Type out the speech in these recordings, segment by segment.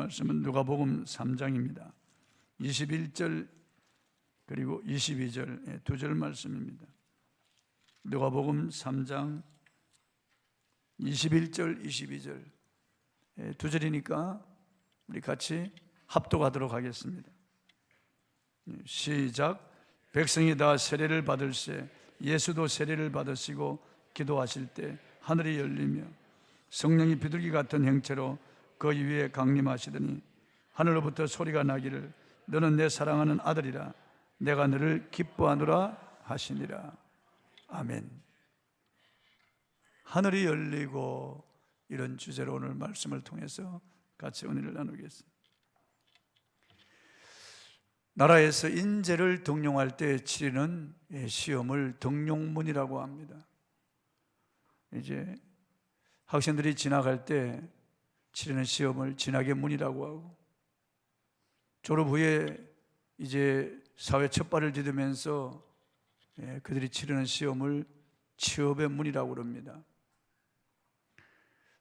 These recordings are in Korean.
말씀은 누가복음 3장입니다. 21절 그리고 22절 두 절 말씀입니다. 누가복음 3장 21절 22절 두 절이니까 우리 같이 합독하도록 하겠습니다. 시작. 백성이 다 세례를 받을새 예수도 세례를 받으시고 기도하실 때 하늘이 열리며 성령이 비둘기 같은 형체로 그 위에 강림하시더니 하늘로부터 소리가 나기를 너는 내 사랑하는 아들이라 내가 너를 기뻐하노라 하시니라. 아멘. 하늘이 열리고 이런 주제로 오늘 말씀을 통해서 같이 은혜를 나누겠습니다. 나라에서 인재를 등용할 때 치르는 시험을 등용문이라고 합니다. 이제 학생들이 진학할 때 치르는 시험을 진학의 문이라고 하고, 졸업 후에 이제 사회 첫 발을 디디면서 그들이 치르는 시험을 취업의 문이라고 그럽니다.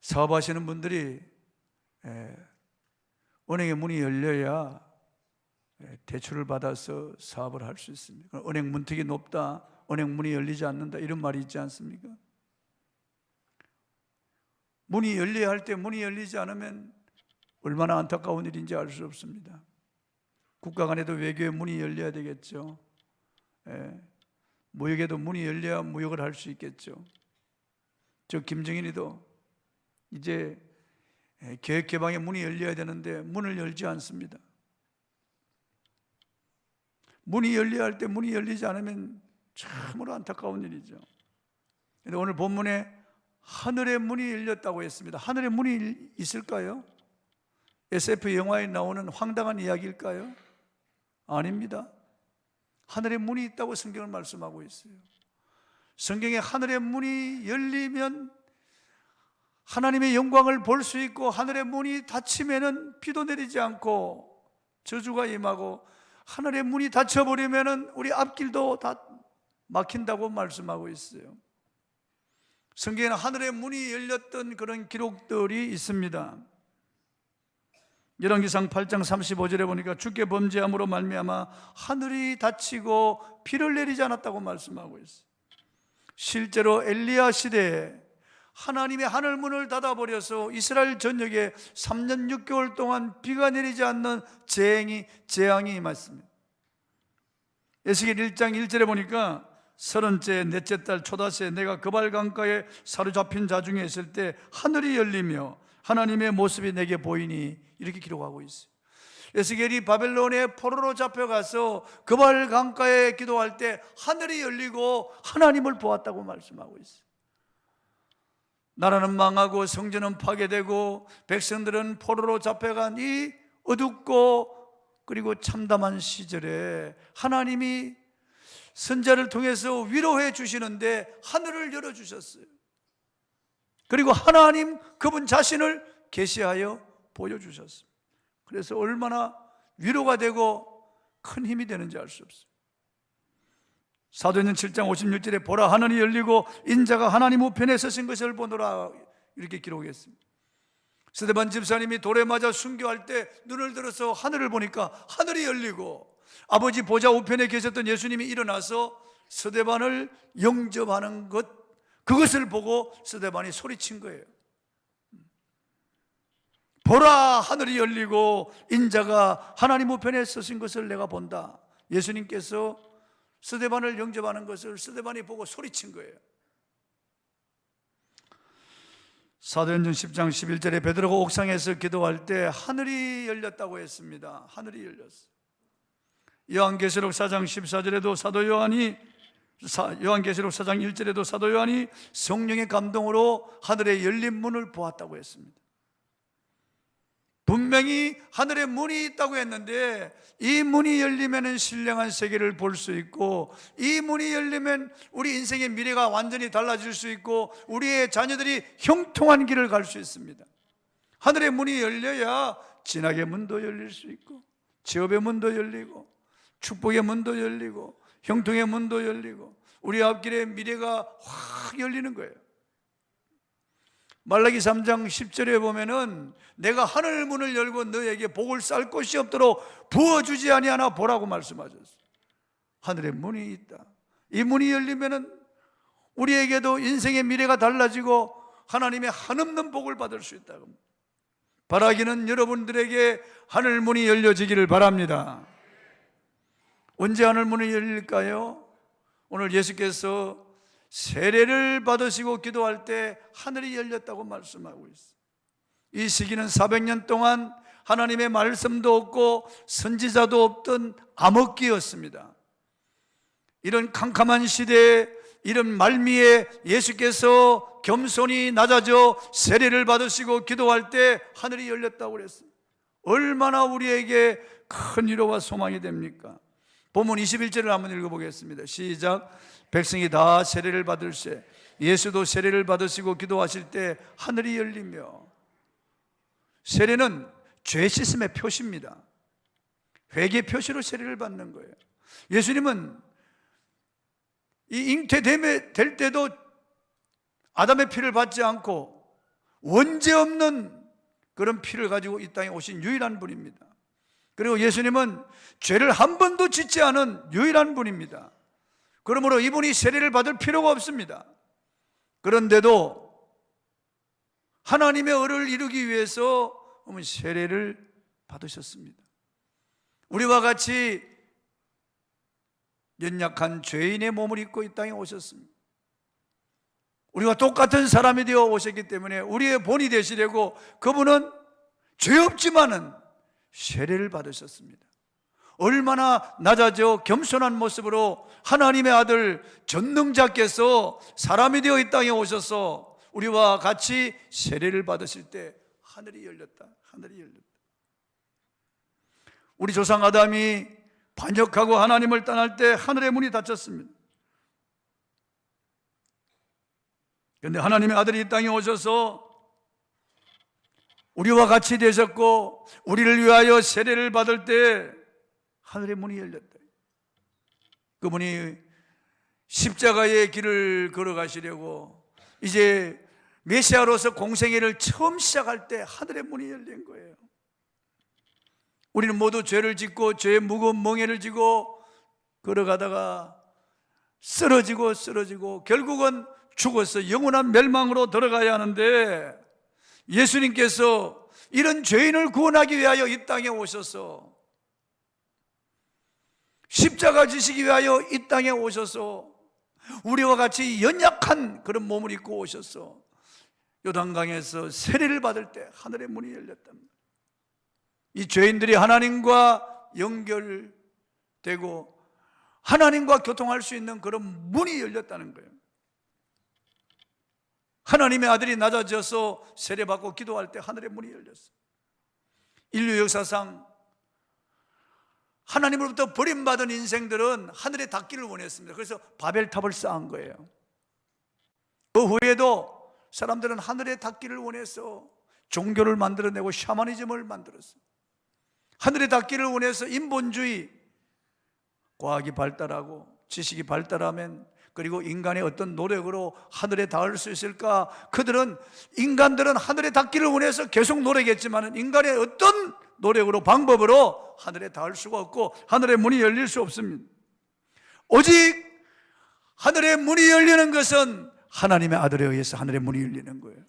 사업하시는 분들이 은행의 문이 열려야 대출을 받아서 사업을 할 수 있습니다. 은행 문턱이 높다, 은행 문이 열리지 않는다, 이런 말이 있지 않습니까? 문이 열려야 할 때 문이 열리지 않으면 얼마나 안타까운 일인지 알 수 없습니다. 국가 간에도 외교의 문이 열려야 되겠죠. 무역에도 문이 열려야 무역을 할 수 있겠죠. 저 김정인이도 이제 개혁 개방의 문이 열려야 되는데 문을 열지 않습니다. 문이 열려야 할 때 문이 열리지 않으면 참으로 안타까운 일이죠. 그런데 오늘 본문에 하늘의 문이 열렸다고 했습니다. 하늘의 문이 있을까요? SF 영화에 나오는 황당한 이야기일까요? 아닙니다. 하늘의 문이 있다고 성경은 말씀하고 있어요. 성경에 하늘의 문이 열리면 하나님의 영광을 볼 수 있고, 하늘의 문이 닫히면 비도 내리지 않고 저주가 임하고, 하늘의 문이 닫혀버리면 우리 앞길도 다 막힌다고 말씀하고 있어요. 성경에는 하늘의 문이 열렸던 그런 기록들이 있습니다. 열왕기상 8장 35절에 보니까 주께 범죄함으로 말미암아 하늘이 닫히고 비를 내리지 않았다고 말씀하고 있어요. 실제로 엘리야 시대에 하나님의 하늘 문을 닫아버려서 이스라엘 전역에 3년 6개월 동안 비가 내리지 않는 재앙이 임했습니다. 에스겔 1장 1절에 보니까 30째 넷째 달 초다새 내가 그발 강가에 사로잡힌 자 중에 있을 때 하늘이 열리며 하나님의 모습이 내게 보이니, 이렇게 기록하고 있어요. 에스겔이 바벨론의 포로로 잡혀가서 그발 강가에 기도할 때 하늘이 열리고 하나님을 보았다고 말씀하고 있어요. 나라는 망하고 성전은 파괴되고 백성들은 포로로 잡혀간 이 어둡고 그리고 참담한 시절에 하나님이 선자를 통해서 위로해 주시는데 하늘을 열어주셨어요. 그리고 하나님 그분 자신을 계시하여 보여주셨습니다. 그래서 얼마나 위로가 되고 큰 힘이 되는지 알 수 없어요. 사도행전 7장 56절에 보라 하늘이 열리고 인자가 하나님 우편에 서신 것을 보노라, 이렇게 기록했습니다. 스데반 집사님이 돌에 맞아 순교할 때 눈을 들어서 하늘을 보니까 하늘이 열리고, 아버지 보좌 우편에 계셨던 예수님이 일어나서 스데반을 영접하는 것, 그것을 보고 스데반이 소리친 거예요. 보라 하늘이 열리고 인자가 하나님 우편에 서신 것을 내가 본다. 예수님께서 스데반을 영접하는 것을 스데반이 보고 소리친 거예요. 사도행전 10장 11절에 베드로가 옥상에서 기도할 때 하늘이 열렸다고 했습니다. 하늘이 열렸어요. 요한계시록 4장 14절에도 요한계시록 4장 1절에도 사도 요한이 성령의 감동으로 하늘의 열린 문을 보았다고 했습니다. 분명히 하늘에 문이 있다고 했는데, 이 문이 열리면 신령한 세계를 볼 수 있고, 이 문이 열리면 우리 인생의 미래가 완전히 달라질 수 있고, 우리의 자녀들이 형통한 길을 갈 수 있습니다. 하늘의 문이 열려야 진학의 문도 열릴 수 있고, 취업의 문도 열리고, 축복의 문도 열리고, 형통의 문도 열리고, 우리 앞길의 미래가 확 열리는 거예요. 말라기 3장 10절에 보면은 내가 하늘 문을 열고 너에게 복을 쌀 곳이 없도록 부어주지 아니하나 보라고 말씀하셨어요. 하늘에 문이 있다. 이 문이 열리면은 우리에게도 인생의 미래가 달라지고 하나님의 한없는 복을 받을 수 있다고. 바라기는 여러분들에게 하늘 문이 열려지기를 바랍니다. 언제 하늘 문이 열릴까요? 오늘 예수께서 세례를 받으시고 기도할 때 하늘이 열렸다고 말씀하고 있어요. 이 시기는 400년 동안 하나님의 말씀도 없고 선지자도 없던 암흑기였습니다. 이런 캄캄한 시대에, 이런 말미에 예수께서 겸손히 낮아져 세례를 받으시고 기도할 때 하늘이 열렸다고 그랬어요. 얼마나 우리에게 큰 위로와 소망이 됩니까? 본문 21절을 한번 읽어보겠습니다. 시작. 백성이 다 세례를 받을세 예수도 세례를 받으시고 기도하실 때 하늘이 열리며. 세례는 죄 씻음의 표시입니다. 회개 표시로 세례를 받는 거예요. 예수님은 이 잉태될 때도 아담의 피를 받지 않고 원죄 없는 그런 피를 가지고 이 땅에 오신 유일한 분입니다. 그리고 예수님은 죄를 한 번도 짓지 않은 유일한 분입니다. 그러므로 이분이 세례를 받을 필요가 없습니다. 그런데도 하나님의 의를 이루기 위해서 세례를 받으셨습니다. 우리와 같이 연약한 죄인의 몸을 입고 이 땅에 오셨습니다. 우리와 똑같은 사람이 되어 오셨기 때문에 우리의 본이 되시려고 그분은 죄 없지만은 세례를 받으셨습니다. 얼마나 낮아져 겸손한 모습으로 하나님의 아들 전능자께서 사람이 되어 이 땅에 오셔서 우리와 같이 세례를 받으실 때 하늘이 열렸다. 하늘이 열렸다. 우리 조상 아담이 반역하고 하나님을 떠날 때 하늘의 문이 닫혔습니다. 그런데 하나님의 아들이 이 땅에 오셔서 우리와 같이 되셨고 우리를 위하여 세례를 받을 때 하늘의 문이 열렸다. 그분이 십자가의 길을 걸어가시려고 이제 메시아로서 공생애를 처음 시작할 때 하늘의 문이 열린 거예요. 우리는 모두 죄를 짓고 죄의 무거운 멍에를 지고 걸어가다가 쓰러지고 결국은 죽어서 영원한 멸망으로 들어가야 하는데 예수님께서 이런 죄인을 구원하기 위하여 이 땅에 오셔서 십자가 지시기 위하여 이 땅에 오셔서 우리와 같이 연약한 그런 몸을 입고 오셔서 요단강에서 세례를 받을 때 하늘의 문이 열렸답니다. 이 죄인들이 하나님과 연결되고 하나님과 교통할 수 있는 그런 문이 열렸다는 거예요. 하나님의 아들이 낮아져서 세례받고 기도할 때 하늘의 문이 열렸어요. 인류 역사상 하나님으로부터 버림받은 인생들은 하늘에 닿기를 원했습니다. 그래서 바벨탑을 쌓은 거예요. 그 후에도 사람들은 하늘에 닿기를 원해서 종교를 만들어내고 샤머니즘을 만들었어요. 하늘에 닿기를 원해서 인본주의, 과학이 발달하고 지식이 발달하면 그리고 인간의 어떤 노력으로 하늘에 닿을 수 있을까? 인간들은 하늘에 닿기를 원해서 계속 노력했지만 인간의 어떤 노력으로 방법으로 하늘에 닿을 수가 없고 하늘의 문이 열릴 수 없습니다. 오직 하늘의 문이 열리는 것은 하나님의 아들에 의해서 하늘의 문이 열리는 거예요.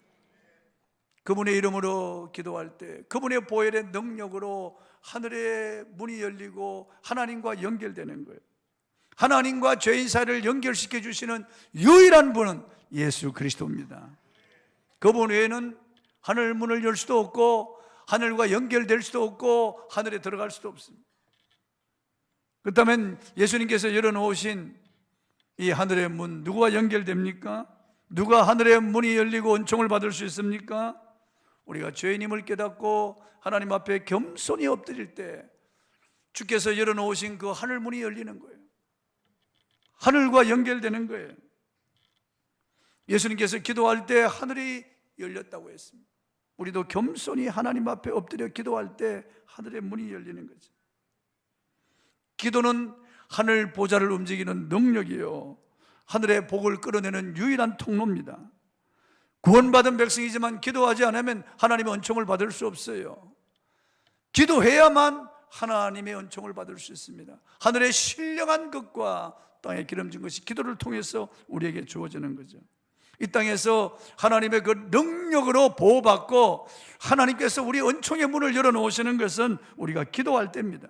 그분의 이름으로 기도할 때 그분의 보혈의 능력으로 하늘의 문이 열리고 하나님과 연결되는 거예요. 하나님과 죄인 사이를 연결시켜 주시는 유일한 분은 예수 그리스도입니다. 그분 외에는 하늘 문을 열 수도 없고 하늘과 연결될 수도 없고 하늘에 들어갈 수도 없습니다. 그렇다면 예수님께서 열어놓으신 이 하늘의 문 누구와 연결됩니까? 누가 하늘의 문이 열리고 은총을 받을 수 있습니까? 우리가 죄인임을 깨닫고 하나님 앞에 겸손히 엎드릴 때 주께서 열어놓으신 그 하늘 문이 열리는 거예요. 하늘과 연결되는 거예요. 예수님께서 기도할 때 하늘이 열렸다고 했습니다. 우리도 겸손히 하나님 앞에 엎드려 기도할 때 하늘의 문이 열리는 거죠. 기도는 하늘 보좌를 움직이는 능력이요 하늘의 복을 끌어내는 유일한 통로입니다. 구원받은 백성이지만 기도하지 않으면 하나님의 은총을 받을 수 없어요. 기도해야만 하나님의 은총을 받을 수 있습니다. 하늘의 신령한 것과 땅에 기름진 것이 기도를 통해서 우리에게 주어지는 거죠. 이 땅에서 하나님의 그 능력으로 보호받고 하나님께서 우리 은총의 문을 열어놓으시는 것은 우리가 기도할 때입니다.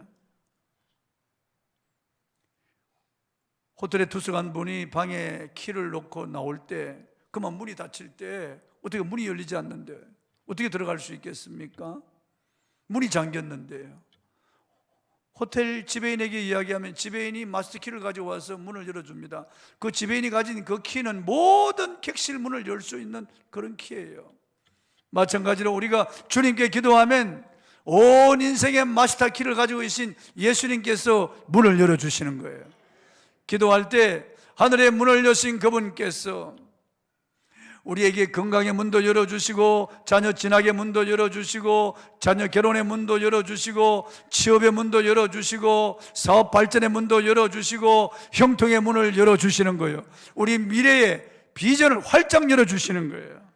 호텔에 투숙한 분이 방에 키를 놓고 나올 때, 그만 문이 닫힐 때 어떻게 문이 열리지 않는데 어떻게 들어갈 수 있겠습니까? 문이 잠겼는데요. 호텔 지배인에게 이야기하면 지배인이 마스터 키를 가지고 와서 문을 열어줍니다. 그 지배인이 가진 그 키는 모든 객실 문을 열 수 있는 그런 키예요. 마찬가지로 우리가 주님께 기도하면 온 인생의 마스터 키를 가지고 계신 예수님께서 문을 열어주시는 거예요. 기도할 때 하늘의 문을 여신 그분께서 우리에게 건강의 문도 열어주시고, 자녀 진학의 문도 열어주시고, 자녀 결혼의 문도 열어주시고, 취업의 문도 열어주시고, 사업 발전의 문도 열어주시고, 형통의 문을 열어주시는 거예요. 우리 미래의 비전을 활짝 열어주시는 거예요.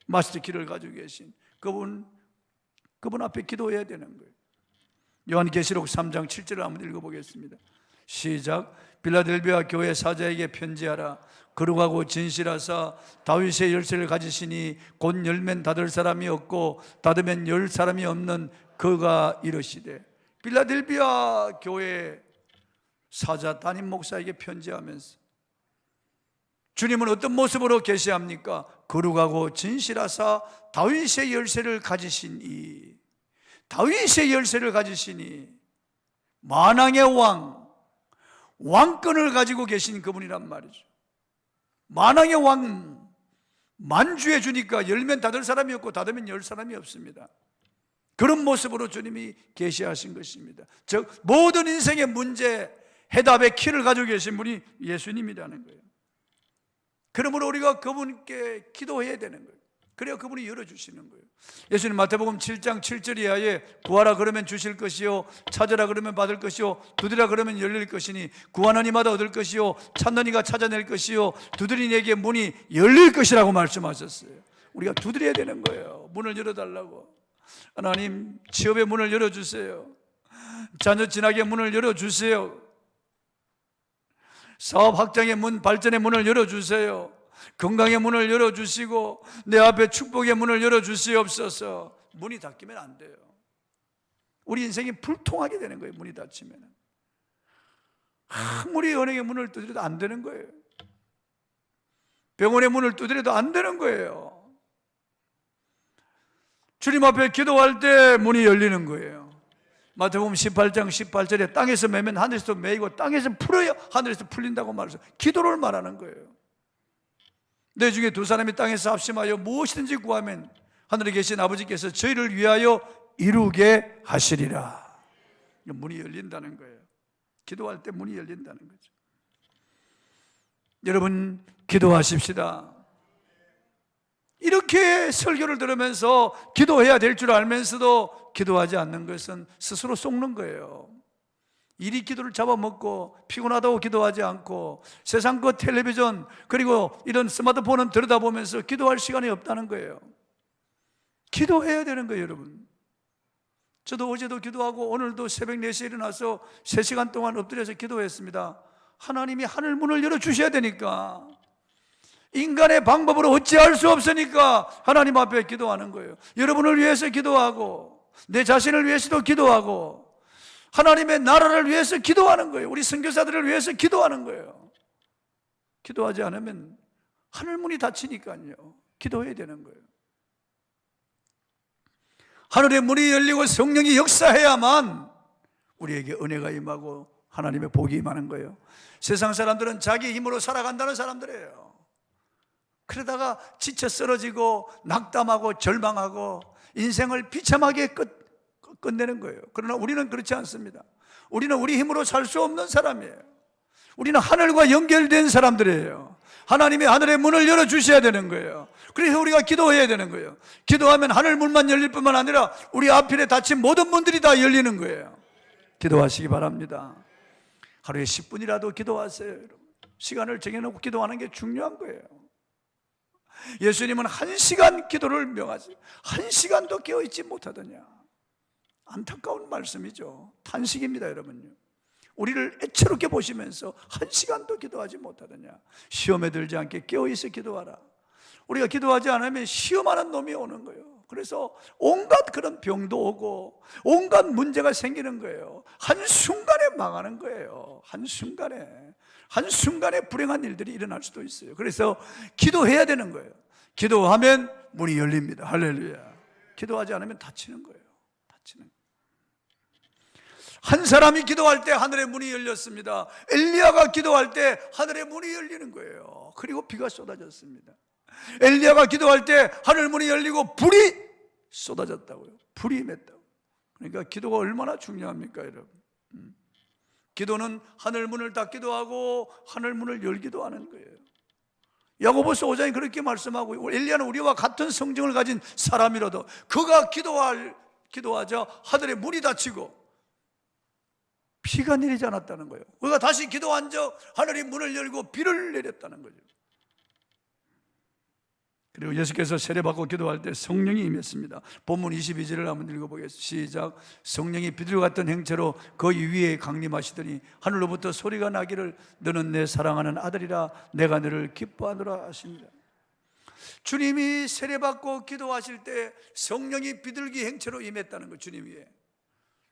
마스터 키를 가지고 계신 그분 앞에 기도해야 되는 거예요. 요한계시록 3장 7절을 한번 읽어보겠습니다. 시작. 빌라델비아 교회 사자에게 편지하라. 거룩하고 진실하사 다윗의 열쇠를 가지시니 곧 열면 닫을 사람이 없고 닫으면 열 사람이 없는 그가 이르시되. 빌라델비아 교회 사자 담임 목사에게 편지하면서 주님은 어떤 모습으로 계시합니까? 거룩하고 진실하사 다윗의 열쇠를 가지시니, 다윗의 열쇠를 가지시니, 만왕의 왕권을 가지고 계신 그분이란 말이죠. 만왕의 왕, 만주해 주니까 열면 닫을 사람이 없고 닫으면 열 사람이 없습니다. 그런 모습으로 주님이 계시하신 것입니다. 즉 모든 인생의 문제 해답의 키를 가지고 계신 분이 예수님이라는 거예요. 그러므로 우리가 그분께 기도해야 되는 거예요. 그래야 그분이 열어주시는 거예요. 예수님 마태복음 7장 7절 이하에 구하라 그러면 주실 것이요, 찾으라 그러면 받을 것이요, 두드리라 그러면 열릴 것이니 구하는 이마다 얻을 것이요, 찾는 이가 찾아낼 것이요, 두드리는 이에게 문이 열릴 것이라고 말씀하셨어요. 우리가 두드려야 되는 거예요. 문을 열어달라고. 하나님, 취업의 문을 열어주세요. 자녀 진학의 문을 열어주세요. 사업 확장의 문, 발전의 문을 열어주세요. 건강의 문을 열어주시고 내 앞에 축복의 문을 열어주시옵소서. 문이 닫히면 안 돼요. 우리 인생이 불통하게 되는 거예요. 문이 닫히면 아무리 은행의 문을 두드려도 안 되는 거예요. 병원의 문을 두드려도 안 되는 거예요. 주님 앞에 기도할 때 문이 열리는 거예요. 마태복음 18장 18절에 땅에서 매면 하늘에서 매이고 땅에서 풀어야 하늘에서 풀린다고 말해서 기도를 말하는 거예요. 내 중에 두 사람이 땅에서 합심하여 무엇이든지 구하면 하늘에 계신 아버지께서 저희를 위하여 이루게 하시리라. 문이 열린다는 거예요. 기도할 때 문이 열린다는 거죠. 여러분 기도하십시다. 이렇게 설교를 들으면서 기도해야 될 줄 알면서도 기도하지 않는 것은 스스로 속는 거예요. 이리 기도를 잡아먹고 피곤하다고 기도하지 않고 세상 그 텔레비전 그리고 이런 스마트폰은 들여다보면서 기도할 시간이 없다는 거예요. 기도해야 되는 거예요, 여러분. 저도 어제도 기도하고 오늘도 새벽 4시에 일어나서 3시간 동안 엎드려서 기도했습니다. 하나님이 하늘 문을 열어주셔야 되니까, 인간의 방법으로 어찌할 수 없으니까 하나님 앞에 기도하는 거예요. 여러분을 위해서 기도하고 내 자신을 위해서도 기도하고 하나님의 나라를 위해서 기도하는 거예요. 우리 선교사들을 위해서 기도하는 거예요. 기도하지 않으면 하늘문이 닫히니까요. 기도해야 되는 거예요. 하늘의 문이 열리고 성령이 역사해야만 우리에게 은혜가 임하고 하나님의 복이 임하는 거예요. 세상 사람들은 자기 힘으로 살아간다는 사람들이에요. 그러다가 지쳐 쓰러지고 낙담하고 절망하고 인생을 비참하게 끝내는 거예요. 그러나 우리는 그렇지 않습니다. 우리는 우리 힘으로 살 수 없는 사람이에요. 우리는 하늘과 연결된 사람들이에요. 하나님이 하늘의 문을 열어주셔야 되는 거예요. 그래서 우리가 기도해야 되는 거예요. 기도하면 하늘 문만 열릴 뿐만 아니라 우리 앞에 닫힌 모든 문들이 다 열리는 거예요. 기도하시기 바랍니다. 하루에 10분이라도 기도하세요. 여러분. 시간을 정해놓고 기도하는 게 중요한 거예요. 예수님은 1시간 기도를 명하지 1시간도 깨어있지 못하더냐. 안타까운 말씀이죠. 탄식입니다, 여러분요. 우리를 애처롭게 보시면서 1시간도 기도하지 못하더냐. 시험에 들지 않게 깨어있어 기도하라. 우리가 기도하지 않으면 시험하는 놈이 오는 거예요. 그래서 온갖 그런 병도 오고 온갖 문제가 생기는 거예요. 한순간에 망하는 거예요. 한순간에 불행한 일들이 일어날 수도 있어요. 그래서 기도해야 되는 거예요. 기도하면 문이 열립니다. 할렐루야. 기도하지 않으면 닫히는 거예요. 한 사람이 기도할 때 하늘의 문이 열렸습니다. 엘리야가 기도할 때 하늘의 문이 열리는 거예요. 그리고 비가 쏟아졌습니다. 엘리야가 기도할 때 하늘 문이 열리고 불이 쏟아졌다고요. 불이 임했다고. 그러니까 기도가 얼마나 중요합니까, 여러분? 기도는 하늘 문을 닫기도 하고 하늘 문을 열기도 하는 거예요. 야고보서 5장이 그렇게 말씀하고, 엘리야는 우리와 같은 성정을 가진 사람이라도 그가 기도하자 하늘의 문이 닫히고 비가 내리지 않았다는 거예요. 우리가 다시 기도한 적 하늘이 문을 열고 비를 내렸다는 거죠. 그리고 예수께서 세례받고 기도할 때 성령이 임했습니다. 본문 22절을 한번 읽어보겠습니다. 시작. 성령이 비둘기 같은 행체로 거기 위에 강림하시더니 하늘로부터 소리가 나기를 너는 내 사랑하는 아들이라 내가 너를 기뻐하노라 하십니다. 주님이 세례받고 기도하실 때 성령이 비둘기 행체로 임했다는 거예요. 주님 위에.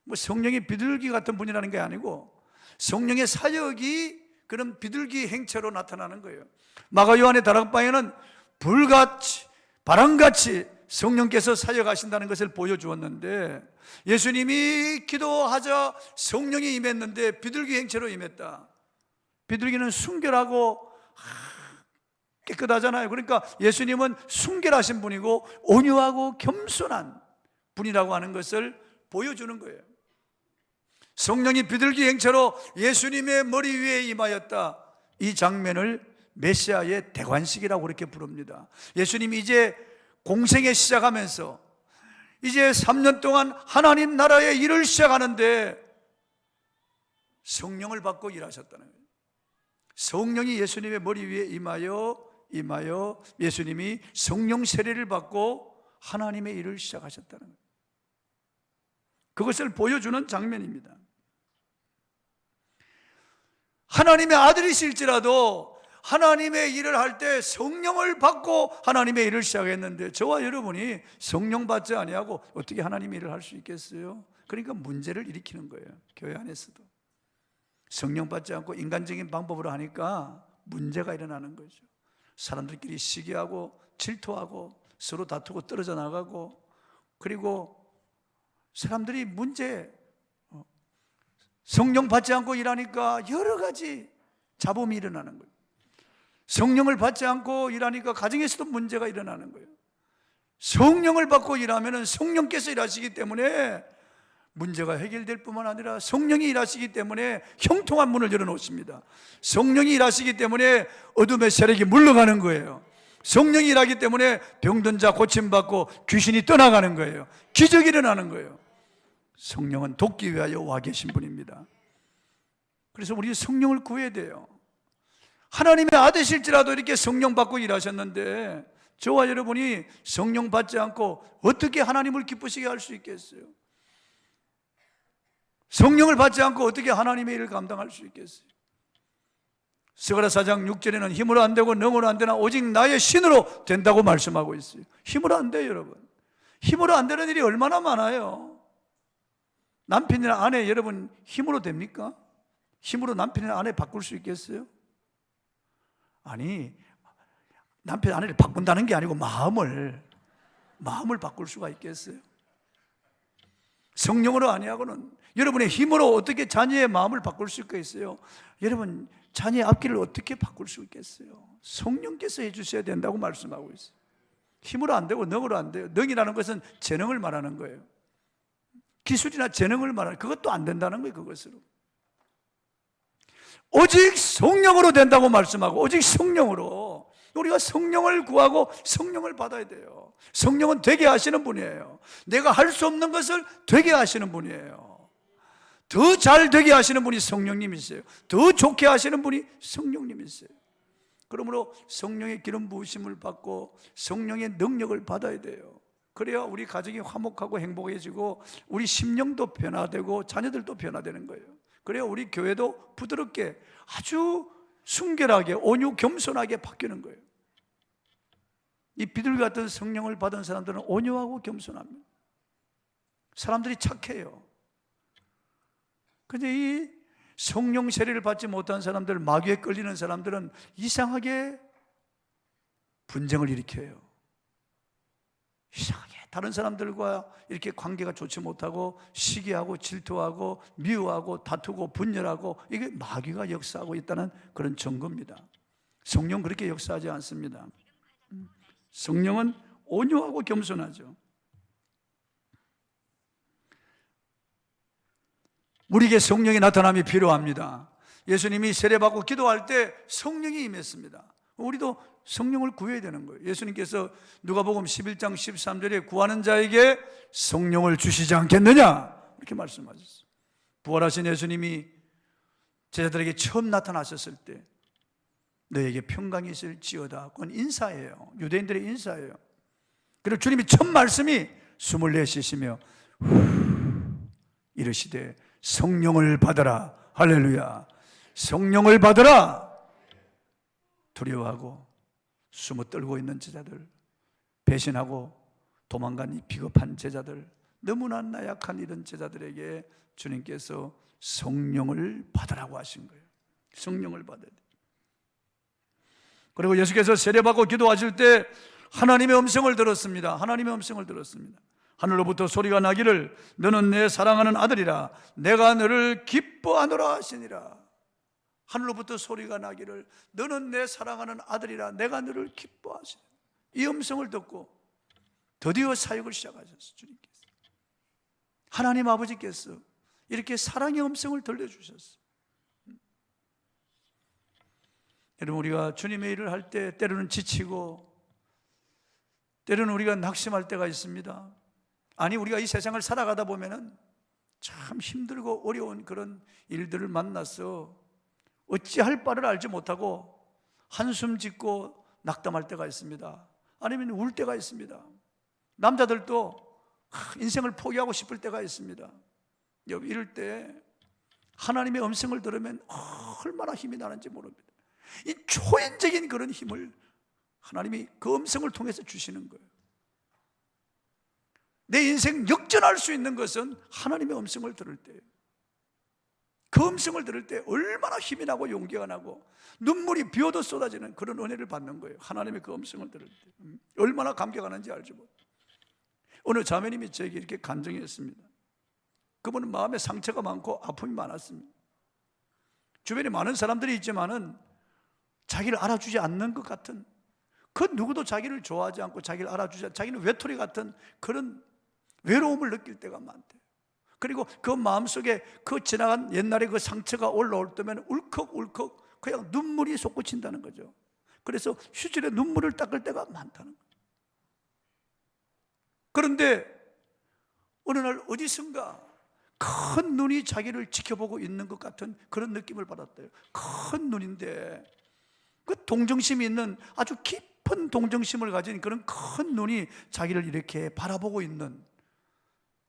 뭐 성령이 비둘기 같은 분이라는 게 아니고 성령의 사역이 그런 비둘기 행체로 나타나는 거예요. 마가 요한의 다락방에는 불같이 바람같이 성령께서 사역하신다는 것을 보여주었는데, 예수님이 기도하자 성령이 임했는데 비둘기 행체로 임했다. 비둘기는 순결하고 깨끗하잖아요. 그러니까 예수님은 순결하신 분이고 온유하고 겸손한 분이라고 하는 것을 보여주는 거예요. 성령이 비둘기 행체로 예수님의 머리 위에 임하였다. 이 장면을 메시아의 대관식이라고 그렇게 부릅니다. 예수님이 이제 공생에 시작하면서 이제 3년 동안 하나님 나라의 일을 시작하는데 성령을 받고 일하셨다는 거예요. 성령이 예수님의 머리 위에 임하여 예수님이 성령 세례를 받고 하나님의 일을 시작하셨다는 거예요. 그것을 보여주는 장면입니다. 하나님의 아들이실지라도 하나님의 일을 할 때 성령을 받고 하나님의 일을 시작했는데, 저와 여러분이 성령 받지 아니하고 어떻게 하나님의 일을 할 수 있겠어요? 그러니까 문제를 일으키는 거예요. 교회 안에서도 성령 받지 않고 인간적인 방법으로 하니까 문제가 일어나는 거죠. 사람들끼리 시기하고 질투하고 서로 다투고 떨어져 나가고, 그리고 사람들이 성령 받지 않고 일하니까 여러 가지 잡음이 일어나는 거예요. 성령을 받지 않고 일하니까 가정에서도 문제가 일어나는 거예요. 성령을 받고 일하면 성령께서 일하시기 때문에 문제가 해결될 뿐만 아니라 성령이 일하시기 때문에 형통한 문을 열어놓습니다. 성령이 일하시기 때문에 어둠의 세력이 물러가는 거예요. 성령이 일하기 때문에 병든 자 고침받고 귀신이 떠나가는 거예요. 기적이 일어나는 거예요. 성령은 돕기 위하여 와 계신 분입니다. 그래서 우리 성령을 구해야 돼요. 하나님의 아들이실지라도 이렇게 성령 받고 일하셨는데, 저와 여러분이 성령 받지 않고 어떻게 하나님을 기쁘시게 할 수 있겠어요? 성령을 받지 않고 어떻게 하나님의 일을 감당할 수 있겠어요? 스가랴 4장 6절에는 힘으로 안 되고 능으로 안 되나 오직 나의 신으로 된다고 말씀하고 있어요. 힘으로 안 돼요, 여러분. 힘으로 안 되는 일이 얼마나 많아요. 남편이나 아내, 여러분 힘으로 됩니까? 힘으로 남편이나 아내 바꿀 수 있겠어요? 아니, 남편 아내를 바꾼다는 게 아니고 마음을 바꿀 수가 있겠어요? 성령으로 아니하고는, 여러분의 힘으로 어떻게 자녀의 마음을 바꿀 수 있겠어요? 여러분, 자녀의 앞길을 어떻게 바꿀 수 있겠어요? 성령께서 해주셔야 된다고 말씀하고 있어요. 힘으로 안 되고 능으로 안 돼요. 능이라는 것은 재능을 말하는 거예요. 기술이나 재능을 말하는, 그것도 안 된다는 거예요. 그것으로 오직 성령으로 된다고 말씀하고, 오직 성령으로, 우리가 성령을 구하고 성령을 받아야 돼요. 성령은 되게 하시는 분이에요. 내가 할 수 없는 것을 되게 하시는 분이에요. 더 잘 되게 하시는 분이 성령님이세요. 더 좋게 하시는 분이 성령님이세요. 그러므로 성령의 기름 부으심을 받고 성령의 능력을 받아야 돼요. 그래야 우리 가정이 화목하고 행복해지고 우리 심령도 변화되고 자녀들도 변화되는 거예요. 그래야 우리 교회도 부드럽게 아주 순결하게 온유 겸손하게 바뀌는 거예요. 이 비둘기 같은 성령을 받은 사람들은 온유하고 겸손합니다. 사람들이 착해요. 근데 이 성령 세례를 받지 못한 사람들, 마귀에 끌리는 사람들은 이상하게 분쟁을 일으켜요. 이상하게 다른 사람들과 이렇게 관계가 좋지 못하고 시기하고 질투하고 미워하고 다투고 분열하고, 이게 마귀가 역사하고 있다는 그런 증거입니다. 성령 그렇게 역사하지 않습니다. 성령은 온유하고 겸손하죠. 우리에게 성령의 나타남이 필요합니다. 예수님이 세례받고 기도할 때 성령이 임했습니다. 우리도 성령을 구해야 되는 거예요. 예수님께서 누가복음 11장 13절에 구하는 자에게 성령을 주시지 않겠느냐 이렇게 말씀하셨어요. 부활하신 예수님이 제자들에게 처음 나타나셨을 때 너에게 평강이 있을지어다, 그건 인사예요. 유대인들의 인사예요. 그리고 주님이 첫 말씀이 숨을 내쉬시며 이르시되 성령을 받아라. 할렐루야. 성령을 받아라. 두려워하고 숨어 떨고 있는 제자들, 배신하고 도망간 이 비겁한 제자들, 너무나 나약한 이런 제자들에게 주님께서 성령을 받으라고 하신 거예요. 성령을 받아야 돼요. 그리고 예수께서 세례받고 기도하실 때 하나님의 음성을 들었습니다. 하나님의 음성을 들었습니다. 하늘로부터 소리가 나기를 너는 내 사랑하는 아들이라 내가 너를 기뻐하노라 하시니라. 하늘로부터 소리가 나기를 너는 내 사랑하는 아들이라 내가 너를 기뻐하시니라. 이 음성을 듣고 드디어 사역을 시작하셨어요. 주님께서, 하나님 아버지께서 이렇게 사랑의 음성을 들려주셨어요. 여러분, 우리가 주님의 일을 할 때 때로는 지치고 때로는 우리가 낙심할 때가 있습니다. 아니, 우리가 이 세상을 살아가다 보면은 참 힘들고 어려운 그런 일들을 만나서 어찌할 바를 알지 못하고 한숨 짓고 낙담할 때가 있습니다. 아니면 울 때가 있습니다. 남자들도 인생을 포기하고 싶을 때가 있습니다. 이럴 때 하나님의 음성을 들으면 얼마나 힘이 나는지 모릅니다. 이 초인적인 그런 힘을 하나님이 그 음성을 통해서 주시는 거예요. 내 인생 역전할 수 있는 것은 하나님의 음성을 들을 때예요. 그 음성을 들을 때 얼마나 힘이 나고 용기가 나고 눈물이 비어도 쏟아지는 그런 은혜를 받는 거예요. 하나님의 그 음성을 들을 때 얼마나 감격하는지 알지 못해요. 어느 자매님이 저에게 이렇게 간증했습니다. 그분은 마음에 상처가 많고 아픔이 많았습니다. 주변에 많은 사람들이 있지만은 자기를 알아주지 않는 것 같은, 그 누구도 자기를 좋아하지 않고 자기를 알아주지 않고 자기는 외톨이 같은 그런 외로움을 느낄 때가 많대요. 그리고 그 마음속에 그 지나간 옛날에 그 상처가 올라올 때면 울컥울컥 그냥 눈물이 솟구친다는 거죠. 그래서 휴지로 눈물을 닦을 때가 많다는 거예요. 그런데 어느 날 어디선가 큰 눈이 자기를 지켜보고 있는 것 같은 그런 느낌을 받았대요. 큰 눈인데 그 동정심이 있는, 아주 깊은 동정심을 가진 그런 큰 눈이 자기를 이렇게 바라보고 있는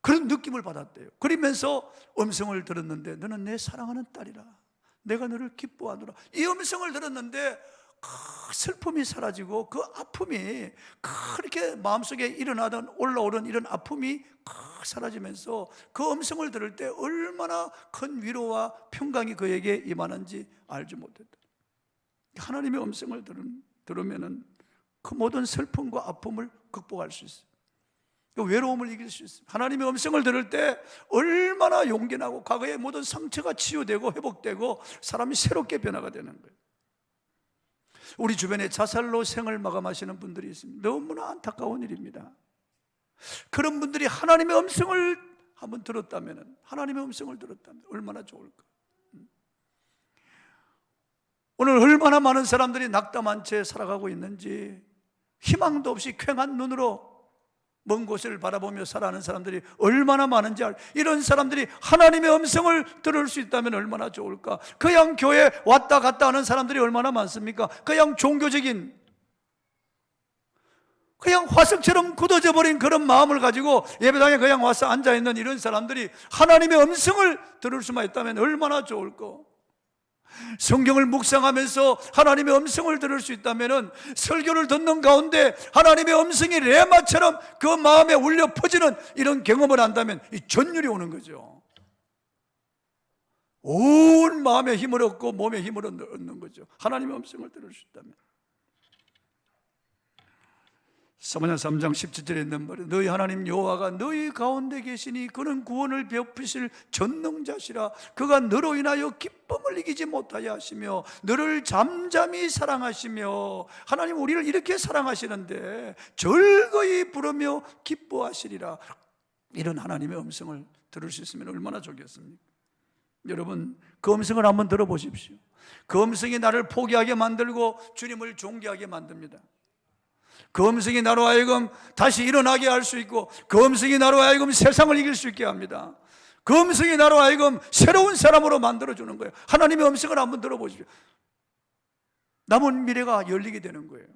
그런 느낌을 받았대요. 그러면서 음성을 들었는데 너는 내 사랑하는 딸이라 내가 너를 기뻐하노라. 이 음성을 들었는데 그 슬픔이 사라지고 그 아픔이, 그렇게 마음속에 일어나던 올라오는 이런 아픔이 사라지면서 그 음성을 들을 때 얼마나 큰 위로와 평강이 그에게 임하는지 알지 못했다. 하나님의 음성을 들으면 그 모든 슬픔과 아픔을 극복할 수 있어요. 그 외로움을 이길 수 있어요. 하나님의 음성을 들을 때 얼마나 용기나고 과거의 모든 상처가 치유되고 회복되고 사람이 새롭게 변화가 되는 거예요. 우리 주변에 자살로 생을 마감하시는 분들이 있습니다. 너무나 안타까운 일입니다. 그런 분들이 하나님의 음성을 한번 들었다면, 하나님의 음성을 들었다면 얼마나 좋을까. 오늘 얼마나 많은 사람들이 낙담한 채 살아가고 있는지, 희망도 없이 퀭한 눈으로 먼 곳을 바라보며 살아가는 사람들이 얼마나 많은지 이런 사람들이 하나님의 음성을 들을 수 있다면 얼마나 좋을까. 그냥 교회 왔다 갔다 하는 사람들이 얼마나 많습니까? 그냥 종교적인, 그냥 화석처럼 굳어져 버린 그런 마음을 가지고 예배당에 그냥 와서 앉아있는 이런 사람들이 하나님의 음성을 들을 수만 있다면 얼마나 좋을까. 성경을 묵상하면서 하나님의 음성을 들을 수 있다면, 설교를 듣는 가운데 하나님의 음성이 레마처럼 그 마음에 울려 퍼지는 이런 경험을 한다면 이 전율이 오는 거죠. 온 마음에 힘을 얻고 몸에 힘을 얻는 거죠. 하나님의 음성을 들을 수 있다면. 사무엘하 3장 17절에 있는 말이, 너희 하나님 여호와가 너희 가운데 계시니 그는 구원을 베푸실 전능자시라. 그가 너로 인하여 기쁨을 이기지 못하여 하시며 너를 잠잠히 사랑하시며, 하나님 우리를 이렇게 사랑하시는데 즐거이 부르며 기뻐하시리라. 이런 하나님의 음성을 들을 수 있으면 얼마나 좋겠습니까? 여러분, 그 음성을 한번 들어보십시오. 그 음성이 나를 포기하게 만들고 주님을 존귀하게 만듭니다. 그 음성이 나로 하여금 다시 일어나게 할 수 있고, 그 음성이 나로 하여금 세상을 이길 수 있게 합니다. 그 음성이 나로 하여금 새로운 사람으로 만들어주는 거예요. 하나님의 음성을 한번 들어보십시오. 남은 미래가 열리게 되는 거예요.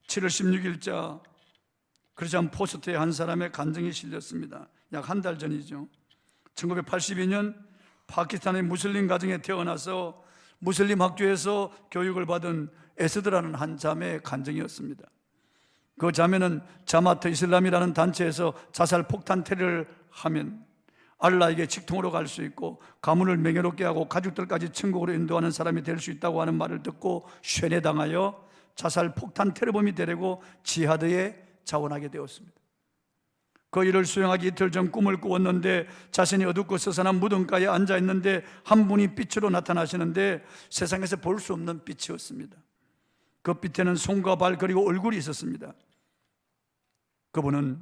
7월 16일자 크리스천 포스트의 한 사람의 간증이 실렸습니다. 약 한 달 전이죠. 1982년 파키스탄의 무슬림 가정에 태어나서 무슬림 학교에서 교육을 받은 에스드라는 한 자매의 간증이었습니다. 그 자매는 자마트 이슬람이라는 단체에서 자살 폭탄 테러를 하면 알라에게 직통으로 갈 수 있고 가문을 명예롭게 하고 가족들까지 천국으로 인도하는 사람이 될 수 있다고 하는 말을 듣고 쇠뇌당하여 자살 폭탄 테러범이 되려고 지하드에 자원하게 되었습니다. 그 일을 수행하기 이틀 전 꿈을 꾸었는데, 자신이 어둡고 서산한 무덤가에 앉아있는데 한 분이 빛으로 나타나시는데 세상에서 볼 수 없는 빛이었습니다. 그 빛에는 손과 발 그리고 얼굴이 있었습니다. 그분은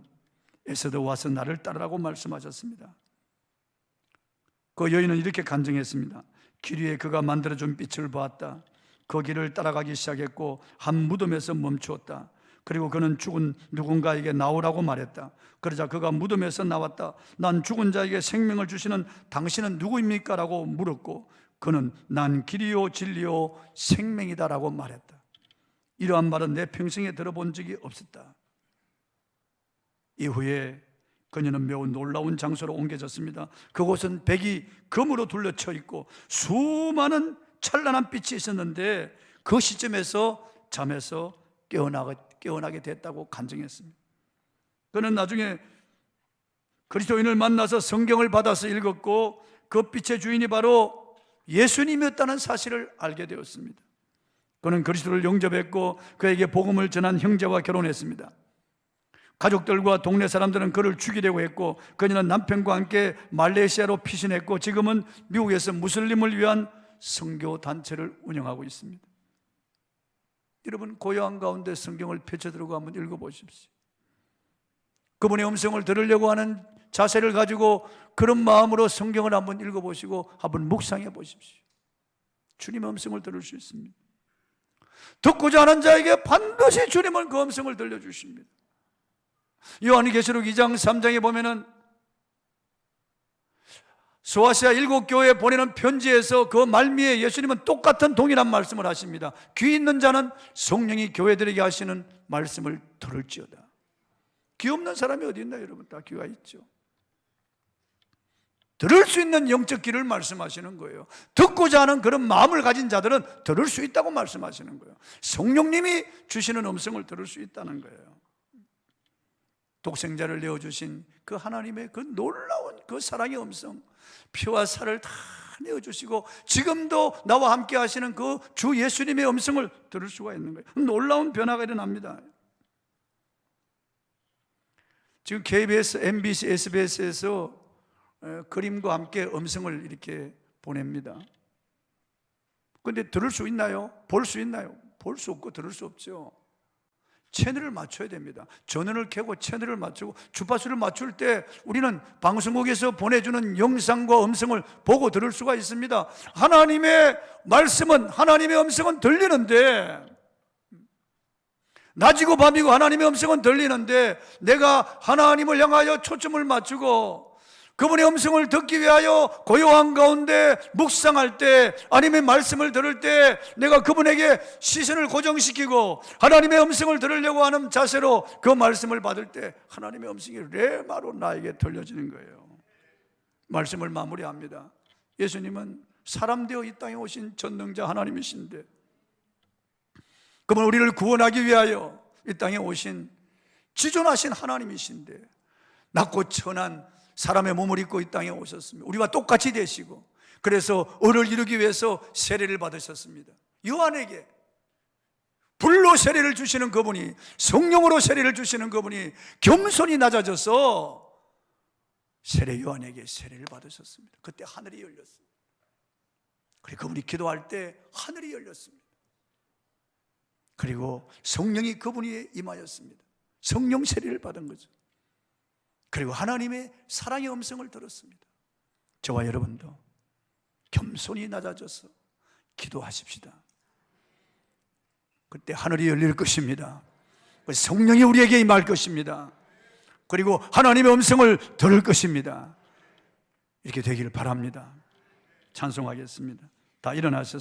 에스더 와서 나를 따르라고 말씀하셨습니다. 그 여인은 이렇게 간증했습니다. 길 위에 그가 만들어준 빛을 보았다. 그 길을 따라가기 시작했고 한 무덤에서 멈추었다. 그리고 그는 죽은 누군가에게 나오라고 말했다. 그러자 그가 무덤에서 나왔다. 난 죽은 자에게 생명을 주시는 당신은 누구입니까? 라고 물었고, 그는 난 길이요 진리요 생명이다 라고 말했다. 이러한 말은 내 평생에 들어본 적이 없었다. 이후에 그녀는 매우 놀라운 장소로 옮겨졌습니다. 그곳은 백이 금으로 둘러쳐 있고 수많은 찬란한 빛이 있었는데, 그 시점에서 잠에서 깨어나게 됐다고 간증했습니다. 그는 나중에 그리스도인을 만나서 성경을 받아서 읽었고 그 빛의 주인이 바로 예수님이었다는 사실을 알게 되었습니다. 그는 그리스도를 영접했고 그에게 복음을 전한 형제와 결혼했습니다. 가족들과 동네 사람들은 그를 죽이려고 했고, 그녀는 남편과 함께 말레이시아로 피신했고 지금은 미국에서 무슬림을 위한 선교 단체를 운영하고 있습니다. 여러분, 고요한 가운데 성경을 펼쳐들고 한번 읽어보십시오. 그분의 음성을 들으려고 하는 자세를 가지고 그런 마음으로 성경을 한번 읽어보시고 한번 묵상해 보십시오. 주님의 음성을 들을 수 있습니다. 듣고자 하는 자에게 반드시 주님은 그 음성을 들려주십니다. 요한계시록 2장 3장에 보면은 소아시아 7교회에 보내는 편지에서 그 말미에 예수님은 똑같은 동일한 말씀을 하십니다. 귀 있는 자는 성령이 교회들에게 하시는 말씀을 들을지어다. 귀 없는 사람이 어디 있나 여러분? 다 귀가 있죠. 들을 수 있는 영적 귀를 말씀하시는 거예요. 듣고자 하는 그런 마음을 가진 자들은 들을 수 있다고 말씀하시는 거예요. 성령님이 주시는 음성을 들을 수 있다는 거예요. 독생자를 내어주신 그 하나님의 그 놀라운 그 사랑의 음성, 피와 살을 다 내어주시고 지금도 나와 함께 하시는 그 주 예수님의 음성을 들을 수가 있는 거예요. 놀라운 변화가 일어납니다. 지금 KBS, MBC, SBS에서 그림과 함께 음성을 이렇게 보냅니다. 그런데 들을 수 있나요? 볼 수 있나요? 볼 수 없고 들을 수 없죠. 채널을 맞춰야 됩니다. 전원을 켜고 채널을 맞추고 주파수를 맞출 때 우리는 방송국에서 보내주는 영상과 음성을 보고 들을 수가 있습니다. 하나님의 말씀은, 하나님의 음성은 들리는데 낮이고 밤이고 하나님의 음성은 들리는데 내가 하나님을 향하여 초점을 맞추고 그분의 음성을 듣기 위하여 고요한 가운데 묵상할 때, 하나님의 말씀을 들을 때 내가 그분에게 시선을 고정시키고 하나님의 음성을 들으려고 하는 자세로 그 말씀을 받을 때 하나님의 음성이 레마로 나에게 들려지는 거예요. 말씀을 마무리합니다. 예수님은 사람 되어 이 땅에 오신 전능자 하나님이신데, 그분 우리를 구원하기 위하여 이 땅에 오신 지존하신 하나님이신데, 낮고 천한 사람의 몸을 입고 이 땅에 오셨습니다. 우리와 똑같이 되시고, 그래서 의를 이루기 위해서 세례를 받으셨습니다. 요한에게 불로 세례를 주시는 그분이, 성령으로 세례를 주시는 그분이 겸손히 낮아져서 세례 요한에게 세례를 받으셨습니다. 그때 하늘이 열렸습니다. 그리고 그분이 기도할 때 하늘이 열렸습니다. 그리고 성령이 그분이 임하였습니다. 성령 세례를 받은 거죠. 그리고 하나님의 사랑의 음성을 들었습니다. 저와 여러분도 겸손히 낮아져서 기도하십시다. 그때 하늘이 열릴 것입니다. 성령이 우리에게 임할 것입니다. 그리고 하나님의 음성을 들을 것입니다. 이렇게 되기를 바랍니다. 찬송하겠습니다. 다 일어나셔서